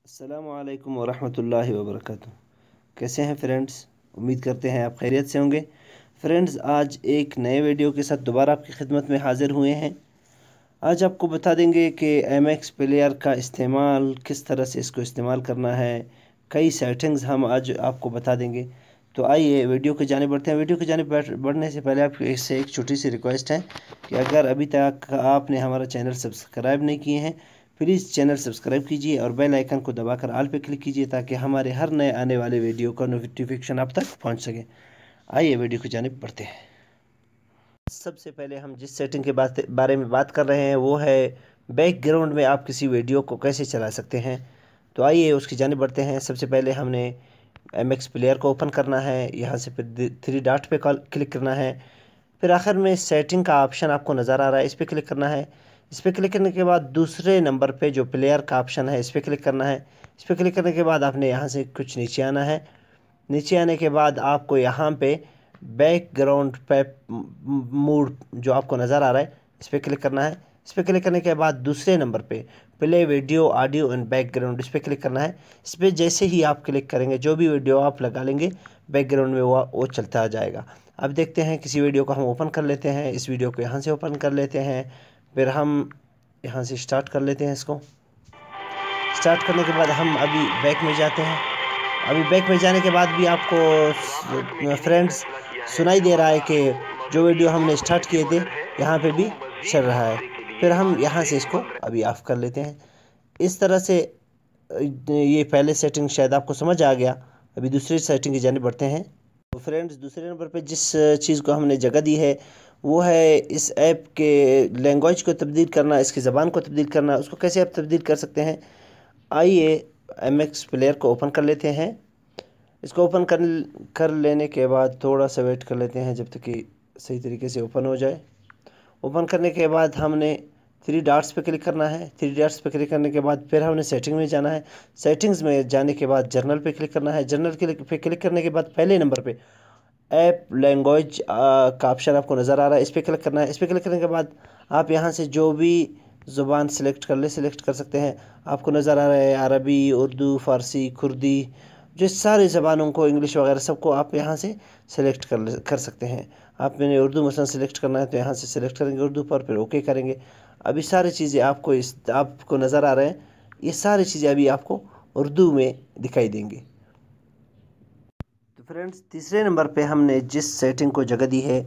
السلام علیکم ورحمۃ اللہ وبرکاتہ۔ کیسے ہیں فرینڈز؟ امید کرتے ہیں آپ خیریت سے ہوں گے۔ فرینڈز، آج ایک نئے ویڈیو کے ساتھ دوبارہ آپ کی خدمت میں حاضر ہوئے ہیں۔ آج آپ کو بتا دیں گے کہ ایم ایکس پلیئر کا استعمال کس طرح سے اس کو استعمال کرنا ہے۔ کئی سیٹنگز ہم آج آپ کو بتا دیں گے۔ تو آئیے ویڈیو کی جانب بڑھتے ہیں۔ ویڈیو کی جانب بڑھنے سے پہلے آپ سے ایک چھوٹی سی ریکویسٹ ہے کہ اگر ابھی تک آپ نے ہمارا چینل سبسکرائب نہیں کیے ہیں، پلیز چینل سبسکرائب کیجئے اور بیل آئیکن کو دبا کر آل پہ کلک کیجئے تاکہ ہمارے ہر نئے آنے والے ویڈیو کا نوٹیفیکیشن آپ تک پہنچ سکے۔ آئیے ویڈیو کی جانب بڑھتے ہیں۔ سب سے پہلے ہم جس سیٹنگ کے بارے میں بات کر رہے ہیں وہ ہے بیک گراؤنڈ میں آپ کسی ویڈیو کو کیسے چلا سکتے ہیں۔ تو آئیے اس کی جانب بڑھتے ہیں۔ سب سے پہلے ہم نے ایم ایکس پلیئر کو اوپن کرنا ہے، یہاں سے پھر 3 ڈاٹ پہ کلک کرنا ہے، پھر آخر میں سیٹنگ کا آپشن آپ کو نظر آ رہا ہے، اس پہ کلک کرنا ہے۔ اس پہ کلک کرنے کے بعد دوسرے نمبر پہ جو پلیئر کا آپشن ہے اس پہ کلک کرنا ہے۔ اس پہ کلک کرنے کے بعد آپ نے یہاں سے کچھ نیچے آنا ہے۔ نیچے آنے کے بعد آپ کو یہاں پہ بیک گراؤنڈ پہ موڈ جو آپ کو نظر آ رہا ہے اس پہ کلک کرنا ہے۔ اس پہ کلک کرنے کے بعد دوسرے نمبر پہ play video audio and background اس پہ کلک کرنا ہے۔ اس پہ جیسے ہی آپ کلک کریں گے جو بھی ویڈیو آپ لگا لیں گے بیک گراؤنڈ میں وہ چلتا جائے گا۔ اب دیکھتے ہیں کسی ویڈیو کو ہم اوپن کر لیتے ہیں۔ اس ویڈیو کو یہاں سے اوپن کر لیتے ہیں، پھر ہم یہاں سے سٹارٹ کر لیتے ہیں۔ اس کو سٹارٹ کرنے کے بعد ہم ابھی بیک میں جاتے ہیں۔ ابھی بیک میں جانے کے بعد بھی آپ کو فرینڈز سنائی دے رہا ہے کہ جو ویڈیو ہم نے سٹارٹ کیے تھے یہاں پہ بھی چل رہا ہے۔ پھر ہم یہاں سے اس کو ابھی آف کر لیتے ہیں۔ اس طرح سے یہ پہلے سیٹنگ شاید آپ کو سمجھ آ گیا۔ ابھی دوسری سیٹنگ کی جانب بڑھتے ہیں۔ تو فرینڈز، دوسرے نمبر پہ جس چیز کو ہم نے جگہ دی ہے وہ ہے اس ایپ کے لینگویج کو تبدیل کرنا، اس کی زبان کو تبدیل کرنا۔ اس کو کیسے آپ تبدیل کر سکتے ہیں؟ آئیے ایم ایکس پلیئر کو اوپن کر لیتے ہیں۔ اس کو اوپن کر لینے کے بعد تھوڑا سا ویٹ کر لیتے ہیں جب تک کہ صحیح طریقے سے اوپن ہو جائے۔ اوپن کرنے کے بعد ہم نے 3 ڈاٹس پہ کلک کرنا ہے۔ 3 ڈاٹس پہ کلک کرنے کے بعد پھر ہم نے سیٹنگ میں جانا ہے۔ سیٹنگز میں جانے کے بعد جرنل پہ کلک کرنا ہے۔ جرنل پہ کلک کرنے کے بعد پہلے نمبر پہ ایپ لینگویج کا آپشن آپ کو نظر آ رہا ہے، اس پہ کلک کرنا ہے۔ اس پہ کلک کرنے کے بعد آپ یہاں سے جو بھی زبان سلیکٹ کر سکتے ہیں۔ آپ کو نظر آ رہا ہے عربی، اردو، فارسی، کردی، جو سارے زبانوں کو، انگلش وغیرہ سب کو آپ یہاں سے سلیکٹ کر سکتے ہیں۔ آپ نے اردو مثلا سلیکٹ کرنا ہے تو یہاں سے سلیکٹ کریں گے اردو پر، پھر اوکے کریں گے۔ ابھی ساری چیزیں آپ کو نظر آ رہے ہیں، یہ ساری چیزیں ابھی آپ کو اردو میں دکھائی دیں گے۔ تو فرینڈز، تیسرے نمبر پہ ہم نے جس سیٹنگ کو جگہ دی ہے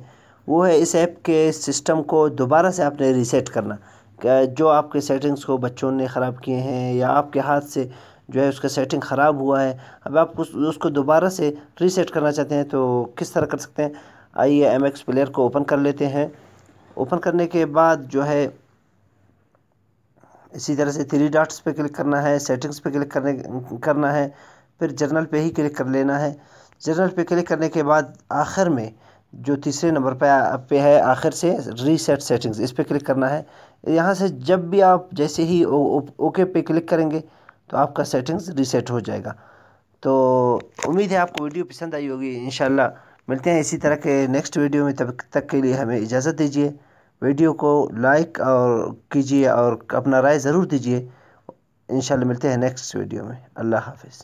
وہ ہے اس ایپ کے سسٹم کو دوبارہ سے آپ نے ریسیٹ کرنا۔ جو آپ کے سیٹنگز کو بچوں نے خراب کیے ہیں یا آپ کے ہاتھ سے جو ہے اس کا سیٹنگ خراب ہوا ہے، اب آپ اس کو دوبارہ سے ریسیٹ کرنا چاہتے ہیں تو کس طرح کر سکتے ہیں؟ آئیے ایم ایکس پلیئر کو اوپن کر لیتے ہیں۔ اوپن کرنے کے بعد جو ہے اسی طرح سے 3 ڈاٹس پہ کلک کرنا ہے، سیٹنگز پہ کلک کرنا ہے، پھر جرنل پہ ہی کلک کر لینا ہے۔ جرنل پہ کلک کرنے کے بعد آخر میں جو تیسرے نمبر پہ ہے آخر سے ریسیٹ سیٹنگز، اس پہ کلک کرنا ہے۔ یہاں سے جب بھی آپ جیسے ہی اوکے پہ کلک کریں گے تو آپ کا سیٹنگز ریسیٹ ہو جائے گا۔ تو امید ہے آپ کو ویڈیو پسند آئی ہوگی۔ انشاءاللہ ملتے ہیں اسی طرح کے نیکسٹ ویڈیو میں، تب تک کے لیے ہمیں اجازت دیجیے۔ ویڈیو کو لائک کیجیے اور اپنا رائے ضرور دیجیے۔ انشاءاللہ ملتے ہیں نیکسٹ ویڈیو میں۔ اللہ حافظ۔